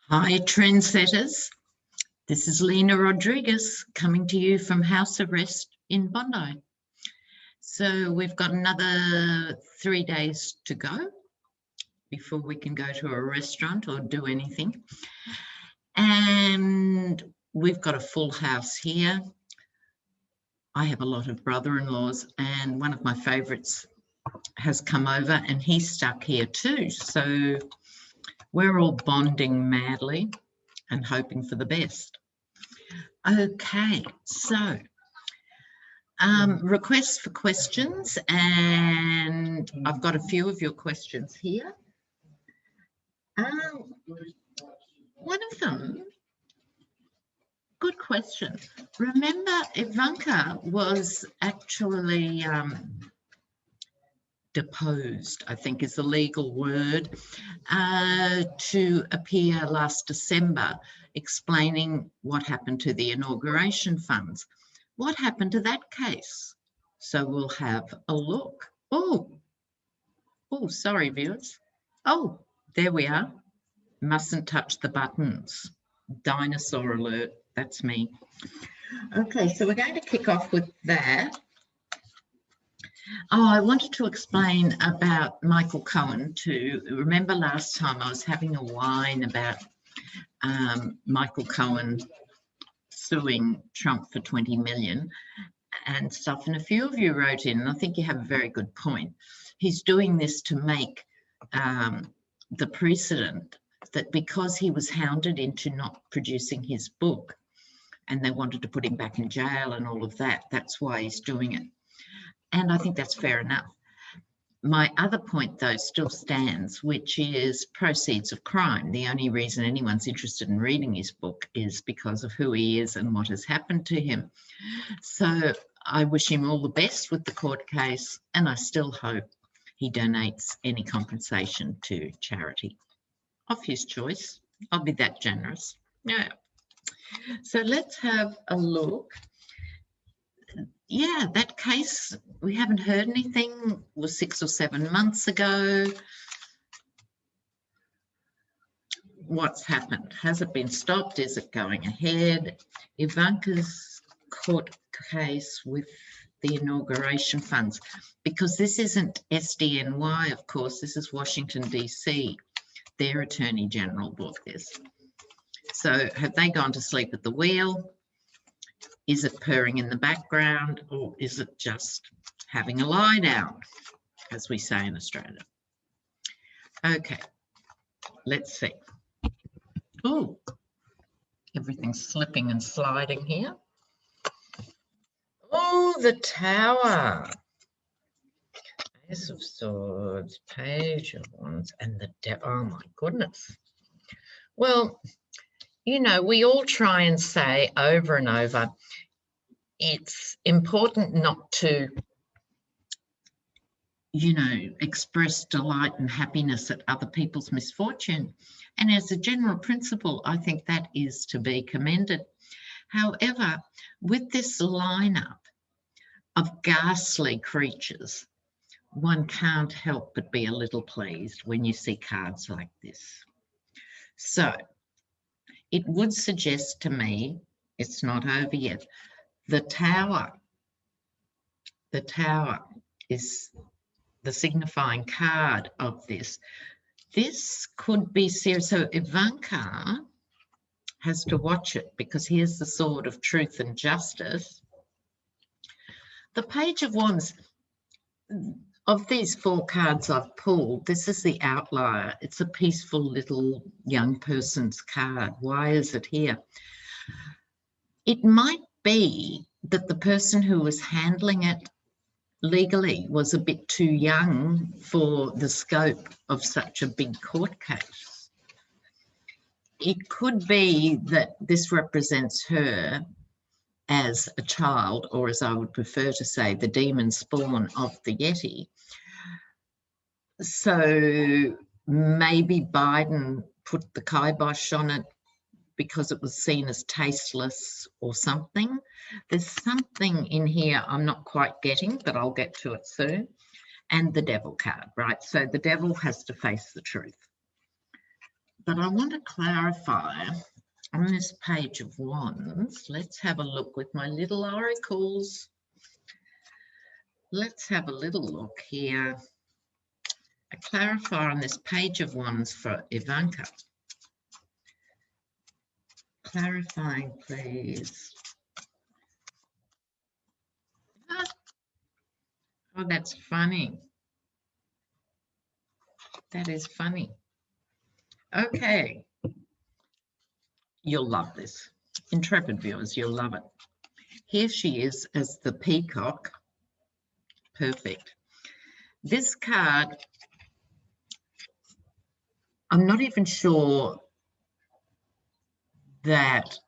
Hi, trendsetters. This is Lena Rodriguez coming to you from House of Rest in Bondi. So we've got another 3 days to go before we can go to a restaurant or do anything. And we've got a full house here. I have a lot of brother-in-laws, and one of my favourites has come over and he's stuck here too. So we're all bonding madly and hoping for the best. Okay, so requests for questions, and I've got a few of your questions here. One of them, good question. Remember, Ivanka was actually deposed, I think is the legal word, to appear last December explaining what happened to the inauguration funds. What happened to that case? So we'll have a look. Oh, sorry, viewers. Oh, there we are. Mustn't touch the buttons. Dinosaur alert, that's me. Okay, so we're going to kick off with that. Oh, I wanted to explain about Michael Cohen too. Remember last time I was having a whine about Michael Cohen suing Trump for 20 million and stuff, and a few of you wrote in, and I think you have a very good point. He's doing this to make the precedent that because he was hounded into not producing his book and they wanted to put him back in jail and all of that, that's why he's doing it. And I think that's fair enough. My other point, though, still stands, which is proceeds of crime. The only reason anyone's interested in reading his book is because of who he is and what has happened to him. So I wish him all the best with the court case, and I still hope he donates any compensation to charity of his choice. I'll be that generous. Yeah. So let's have a look. Yeah, that case, we haven't heard anything, was 6 or 7 months ago. What's happened? Has it been stopped? Is it going ahead? Ivanka's court case with the inauguration funds, because this isn't SDNY, of course, this is Washington, D.C. Their Attorney General bought this. So have they gone to sleep at the wheel? Is it purring in the background, or is it just having a lie down, as we say in Australia? Okay, let's see. Oh, everything's slipping and sliding here. Oh, the Tower. Ace of Swords, Page of Wands, and the Devil. Oh, my goodness. Well, you know, we all try and say over and over, it's important not to, you know, express delight and happiness at other people's misfortune. And as a general principle, I think that is to be commended. However, with this lineup of ghastly creatures, one can't help but be a little pleased when you see cards like this. So it would suggest to me, it's not over yet. The Tower is the signifying card of this. This could be serious. So Ivanka has to watch it, because here's the sword of truth and justice. The Page of Wands, of these 4 cards I've pulled, this is the outlier. It's a peaceful little young person's card. Why is it here? It might be that the person who was handling it legally was a bit too young for the scope of such a big court case. It could be that this represents her as a child, or as I would prefer to say, the demon spawn of the Yeti. So maybe Biden put the kibosh on it because it was seen as tasteless or something. There's something in here I'm not quite getting, but I'll get to it soon. And the Devil card, right? So the Devil has to face the truth. But I want to clarify on this page of wands. Let's have a look with my little oracles. Let's have a little look here. A clarifier on this page of wands for Ivanka. Clarifying, please. Oh, that's funny. That is funny. Okay. You'll love this. Intrepid viewers, you'll love it. Here she is as the peacock. Perfect. This card, I'm not even sure that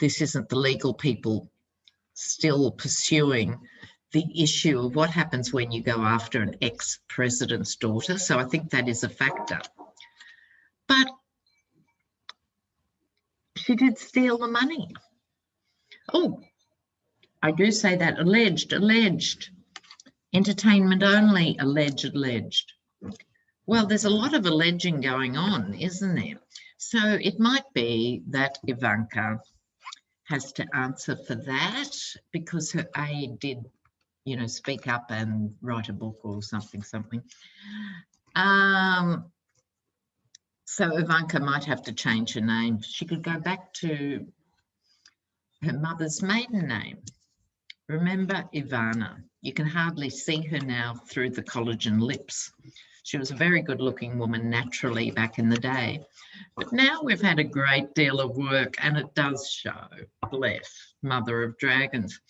this isn't the legal people still pursuing the issue of what happens when you go after an ex-president's daughter. So I think that is a factor. But she did steal the money. Oh, I do say that. Alleged. Entertainment only, alleged. Well, there's a lot of alleging going on, isn't there? So it might be that Ivanka has to answer for that because her aide did, you know, speak up and write a book or something. So Ivanka might have to change her name. She could go back to her mother's maiden name. Remember Ivana. You can hardly see her now through the collagen lips. She was a very good-looking woman naturally back in the day. But now we've had a great deal of work and it does show. Bless, Mother of Dragons.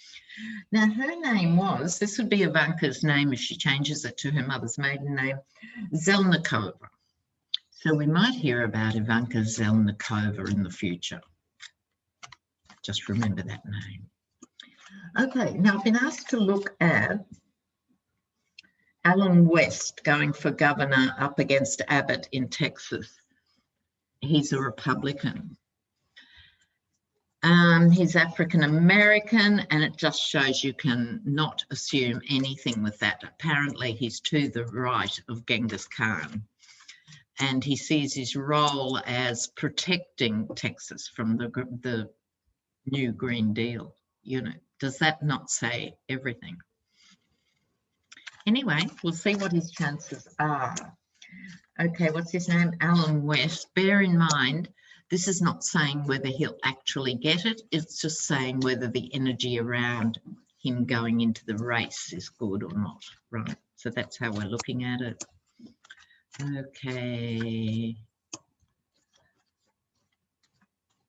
Now her name was, this would be Ivanka's name if she changes it to her mother's maiden name, Zelnikova. So we might hear about Ivanka Zelnikova in the future. Just remember that name. Okay, now I've been asked to look at Alan West going for governor up against Abbott in Texas. He's a Republican. He's African-American, and it just shows you can not assume anything with that. Apparently, he's to the right of Genghis Khan, and he sees his role as protecting Texas from the new Green Deal. You know, does that not say everything? Anyway, we'll see what his chances are. Okay, what's his name? Alan West. Bear in mind, this is not saying whether he'll actually get it. It's just saying whether the energy around him going into the race is good or not, right? So that's how we're looking at it. Okay.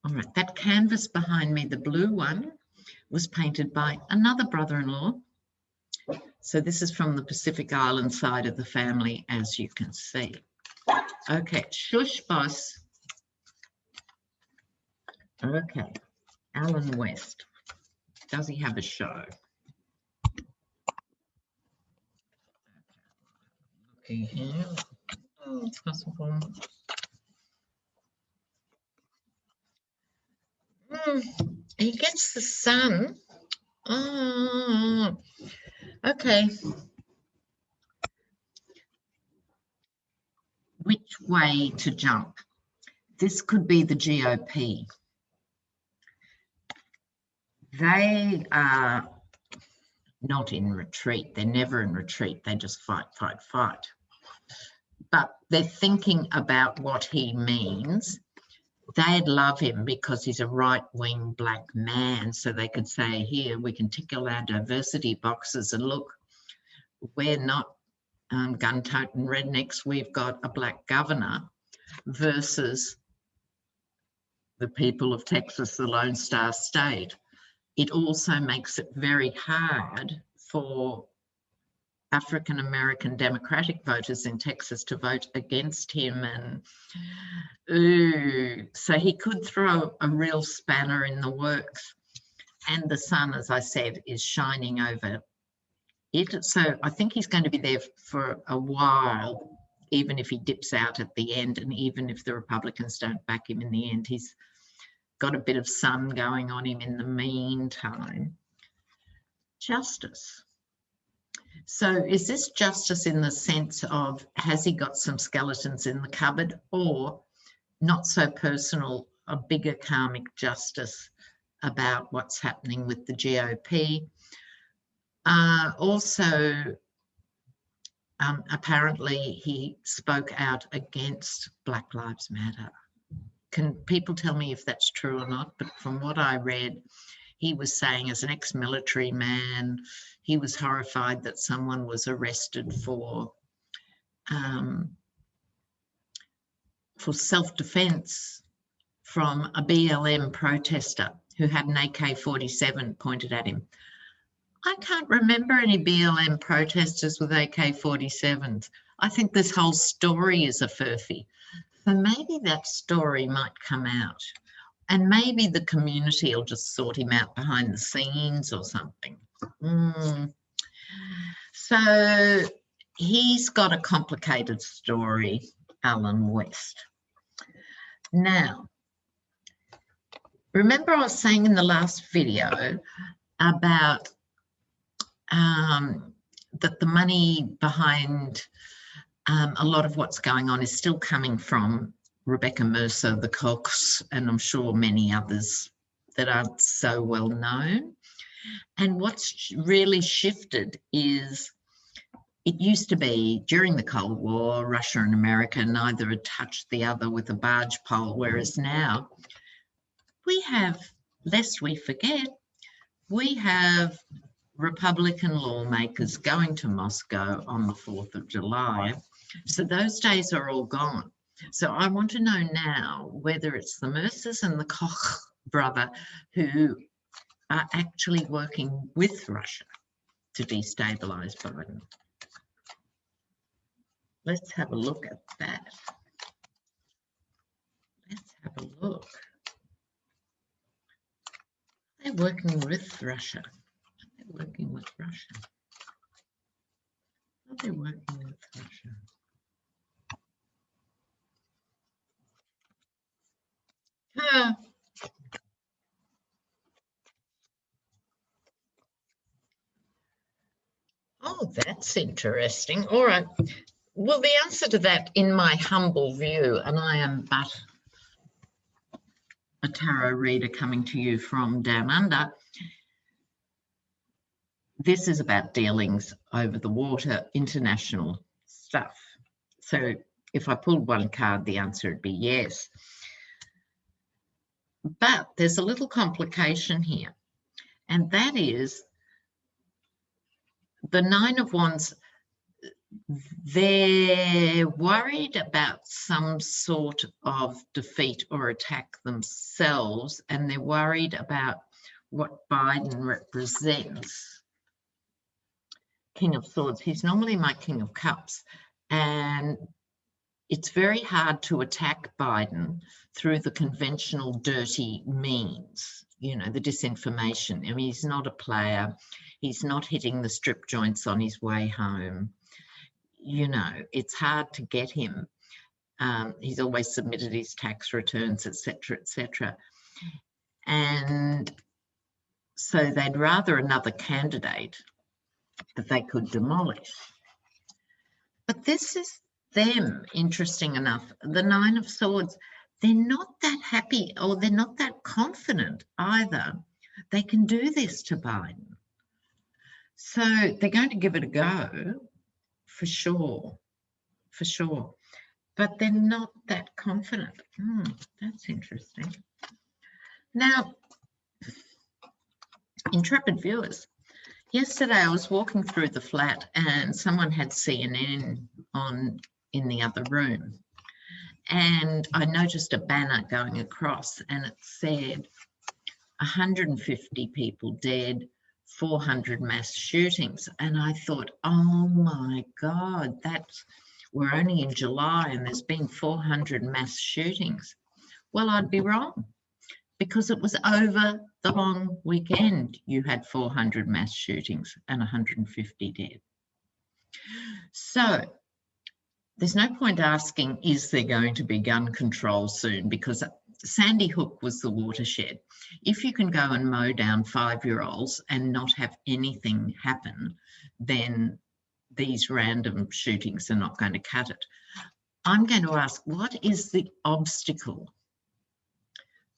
All right, that canvas behind me, the blue one, was painted by another brother-in-law. So this is from the Pacific Island side of the family, as you can see. Okay, Shush Boss. Okay, Alan West. Does he have a show? Okay, here. Oh, it's possible. He gets the sun. Oh, okay. Which way to jump? This could be the GOP. They are not in retreat. They're never in retreat. They just fight. But they're thinking about what he means. They'd love him because he's a right-wing black man. So they could say, here, we can tick all our diversity boxes and look, we're not gun-toting rednecks. We've got a black governor versus the people of Texas, the Lone Star State. It also makes it very hard for African-American Democratic voters in Texas to vote against him. And so he could throw a real spanner in the works. And the sun, as I said, is shining over it. So I think he's going to be there for a while, even if he dips out at the end, and even if the Republicans don't back him in the end. He's got a bit of sun going on him in the meantime. Justice. So is this justice in the sense of, has he got some skeletons in the cupboard, or not so personal, a bigger karmic justice about what's happening with the GOP. Also, apparently he spoke out against Black Lives Matter. Can people tell me if that's true or not? But from what I read, he was saying, as an ex-military man, he was horrified that someone was arrested for self-defense from a BLM protester who had an AK-47 pointed at him. I can't remember any BLM protesters with AK-47s. I think this whole story is a furphy. So maybe that story might come out, and maybe the community will just sort him out behind the scenes or something. So he's got a complicated story, Allen West. Now, remember I was saying in the last video about that the money behind a lot of what's going on is still coming from Rebecca Mercer, the Cox, and I'm sure many others that aren't so well known. And what's really shifted is, it used to be during the Cold War, Russia and America neither had touched the other with a barge pole, whereas now we have, lest we forget, we have Republican lawmakers going to Moscow on the 4th of July. So those days are all gone. So I want to know now whether it's the Mercers and the Koch brother who are actually working with Russia to destabilise Biden. Let's have a look at that. Let's have a look. They're working with Russia. They're working with Russia. Are they working with Russia? Oh, that's interesting. All right. Well, the answer to that, in my humble view, and I am but a tarot reader coming to you from down under, this is about dealings over the water, international stuff. So if I pulled one card, the answer would be yes. But there's a little complication here, and that is the Nine of Wands. They're worried about some sort of defeat or attack themselves, and they're worried about what Biden represents. King of Swords, he's normally my King of Cups, and it's very hard to attack Biden through the conventional dirty means, you know, the disinformation. I mean, he's not a player. He's not hitting the strip joints on his way home. You know, it's hard to get him. He's always submitted his tax returns, etc., etc. And so they'd rather another candidate that they could demolish. But this is them, interesting enough. The Nine of Swords, they're not that happy, or they're not that confident either. They can do this to Biden. So they're going to give it a go, for sure, for sure. But they're not that confident. That's interesting. Now, intrepid viewers, yesterday I was walking through the flat and someone had CNN on in the other room. And I noticed a banner going across and it said 150 people dead, 400 mass shootings. And I thought, oh my God, we're only in July and there's been 400 mass shootings. Well, I'd be wrong, because it was over the long weekend you had 400 mass shootings and 150 dead. So there's no point asking, is there going to be gun control soon? Because Sandy Hook was the watershed. If you can go and mow down 5-year-olds and not have anything happen, then these random shootings are not going to cut it. I'm going to ask, what is the obstacle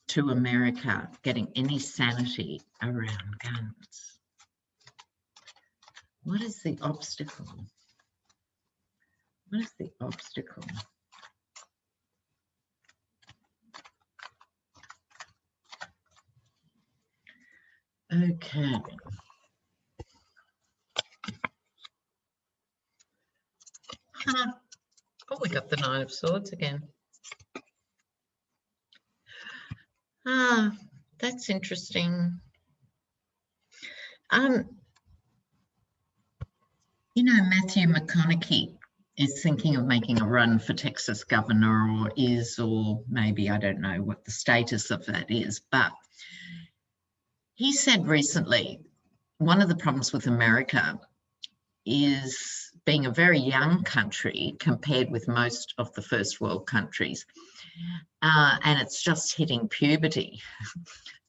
to America getting any sanity around guns? What is the obstacle? What is the obstacle? Okay. Huh. Oh, we got the Nine of Swords again. Ah, that's interesting. You know, Matthew McConaughey is thinking of making a run for Texas governor, or maybe I don't know what the status of that is, but he said recently, one of the problems with America is being a very young country compared with most of the first world countries. And it's just hitting puberty,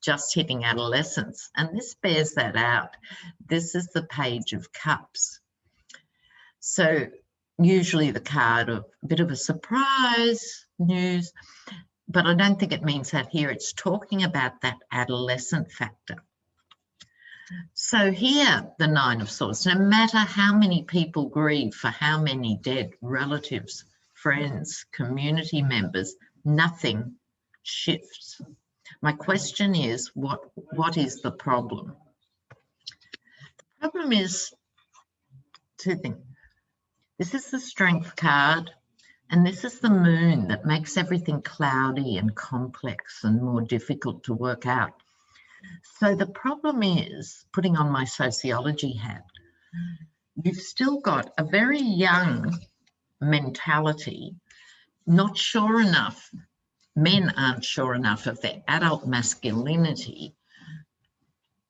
just hitting adolescence. And this bears that out. This is the Page of Cups. So usually the card of a bit of a surprise news, but I don't think it means that here. It's talking about that adolescent factor. So here, the Nine of Swords, no matter how many people grieve for how many dead relatives, friends, community members, nothing shifts. My question is, what is the problem? The problem is two things. This is the Strength card, and this is the Moon that makes everything cloudy and complex and more difficult to work out. So the problem is, putting on my sociology hat, you've still got a very young mentality, not sure enough. Men aren't sure enough of their adult masculinity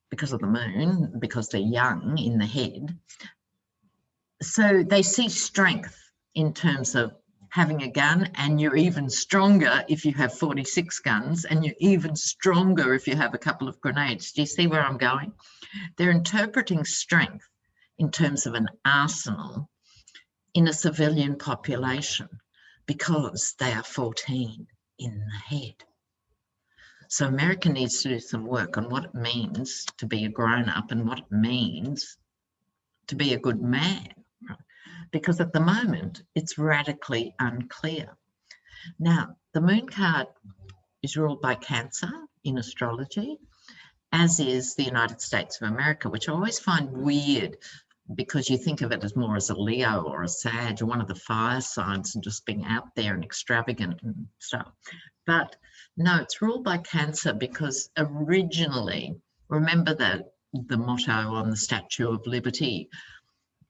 because of the Moon, because they're young in the head. So they see strength in terms of having a gun, and you're even stronger if you have 46 guns, and you're even stronger if you have a couple of grenades. Do you see where I'm going? They're interpreting strength in terms of an arsenal in a civilian population because they are 14 in the head. So America needs to do some work on what it means to be a grown-up and what it means to be a good man. Because at the moment, it's radically unclear. Now, the Moon card is ruled by Cancer in astrology, as is the United States of America, which I always find weird because you think of it as more as a Leo or a Sag or one of the fire signs and just being out there and extravagant and stuff. But no, it's ruled by Cancer because originally, remember that the motto on the Statue of Liberty,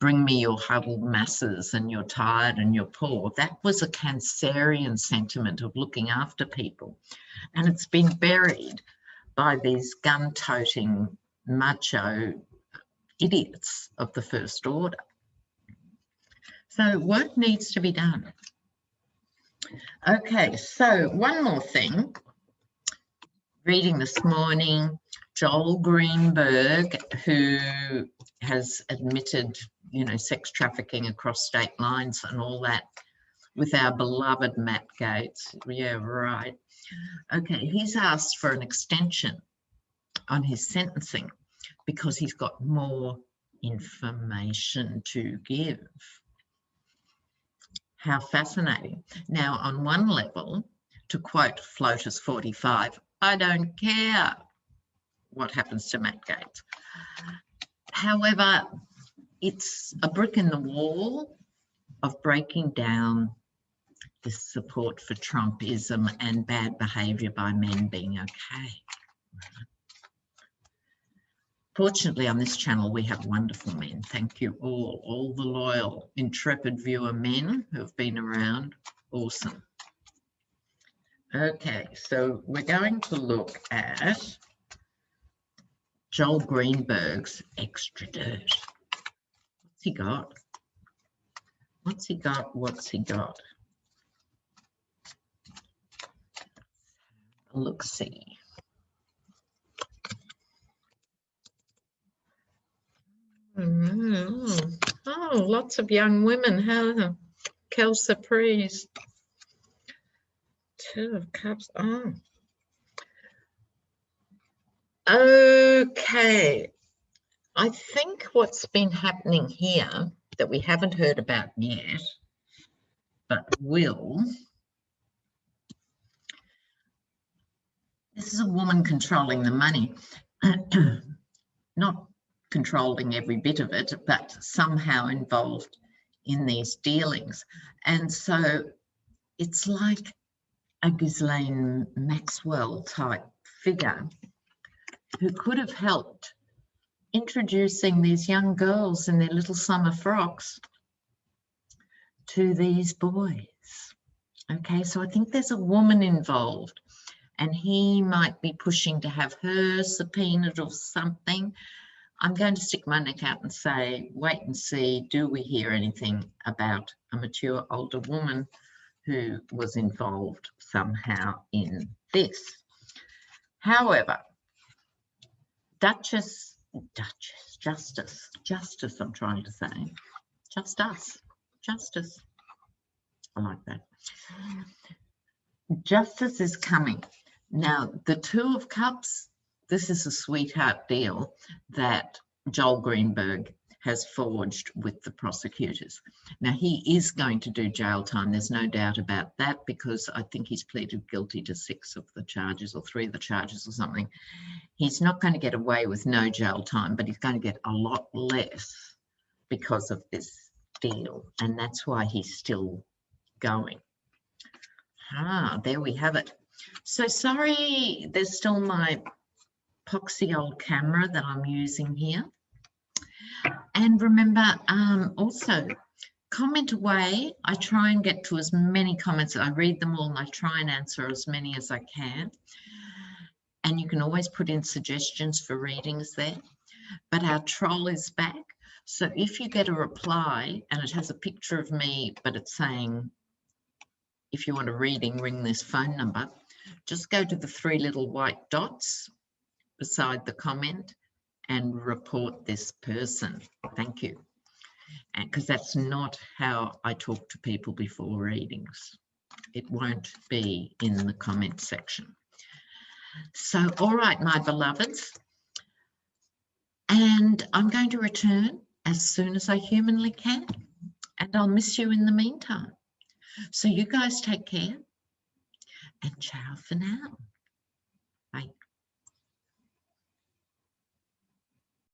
bring me your huddled masses and you're tired and you're poor. That was a Cancerian sentiment of looking after people. And it's been buried by these gun-toting macho idiots of the First Order. So work needs to be done. Okay, so one more thing. Reading this morning, Joel Greenberg, who has admitted, you know, sex trafficking across state lines and all that with our beloved Matt Gaetz. Yeah, right. Okay, he's asked for an extension on his sentencing because he's got more information to give. How fascinating. Now, on one level, to quote Floatus 45, I don't care what happens to Matt Gaetz. However, it's a brick in the wall of breaking down this support for Trumpism and bad behaviour by men being okay. Fortunately, on this channel, we have wonderful men. Thank you all the loyal, intrepid viewer men who have been around. Awesome. Okay, so we're going to look at Joel Greenberg's extra dirt. What's he got? What's he got? What's he got? Look-see. Oh, lots of young women. How Kel Surprise. Two of Cups. Oh. Okay. I think what's been happening here that we haven't heard about yet, but will. This is a woman controlling the money. Not controlling every bit of it, but somehow involved in these dealings. And so it's like a Ghislaine Maxwell type figure who could have helped introducing these young girls in their little summer frocks to these boys. Okay, so I think there's a woman involved, and he might be pushing to have her subpoenaed or something. I'm going to stick my neck out and say, wait and see, do we hear anything about a mature older woman who was involved somehow in this? Justice, I'm trying to say. Justice. I like that. Justice is coming. Now, the Two of Cups, this is a sweetheart deal that Joel Greenberg has forged with the prosecutors. Now, he is going to do jail time. There's no doubt about that, because I think he's pleaded guilty to 6 of the charges or 3 of the charges or something. He's not going to get away with no jail time, but he's going to get a lot less because of this deal. And that's why he's still going. There we have it. So sorry, there's still my poxy old camera that I'm using here. And remember, also comment away. I try and get to as many comments. I read them all and I try and answer as many as I can. And you can always put in suggestions for readings there. But our troll is back. So if you get a reply and it has a picture of me, but it's saying, if you want a reading, ring this phone number, just go to the 3 little white dots beside the comment and report this person. Thank you. And because that's not how I talk to people before readings. It won't be in the comment section. So, all right, my beloveds. And I'm going to return as soon as I humanly can. And I'll miss you in the meantime. So you guys take care, and ciao for now.